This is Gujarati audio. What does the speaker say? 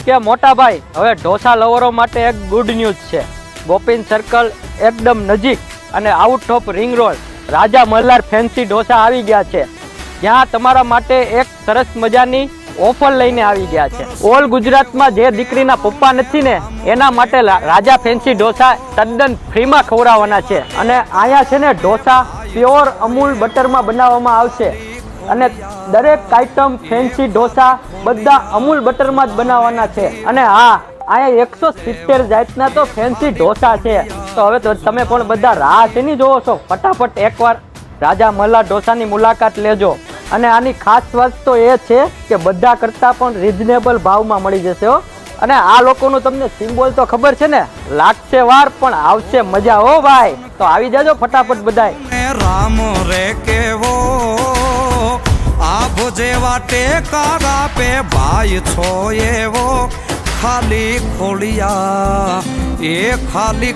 કે મોટા ભાઈ હવે ઢોસા લવરો માટે એક ગુડ ન્યૂઝ છે। ગોપીન સર્કલ એકદમ નજીક અને out of ring road Raja Malhar fancy dosa આવી ગયા છે, જ્યાં તમારા માટે એક સરસ મજાની ઓફર લઈને આવી ગયા છે। ઓલ ગુજરાતમાં જે દીકરીના પપ્પા નથી ને એના માટે રાજા ફેન્સી ઢોસા તદ્દન ફ્રીમાં ખવડાવવાના છે। અને અહીંયા છે ને ઢોસા પ્યોર અમૂલ બટરમાં બનાવવામાં આવશે અને દરેક આઈટમ ફેન્સી ઢોસા બધા અમૂલ બટરમાં જ બનાવવાના છે। અને હા, અહીંયા 170 જાતના તો ફેન્સી ઢોસા છે। તો હવે તો તમે પણ બધા રાહ શેની જોવો છો? ફટાફટ એકવાર રાજા મલ્હાર ઢોસાની મુલાકાત લેજો। અને આની ખાસ વાત તો એ છે કે બધા કરતાં પણ રિઝનેબલ ભાવમાં મળી જશે હો। અને આ લોકોનું તમને સિમ્બોલ તો ખબર છે ને, લાગશે વાર પણ આવશે મજા હો ભાઈ। તો આવી જાજો ફટાફટ બધાય। રામ રે કેવો આભ જેવા ટેકારા પે ભાઈ છો એવો, ખાલી ખોલિયા એ ખાલી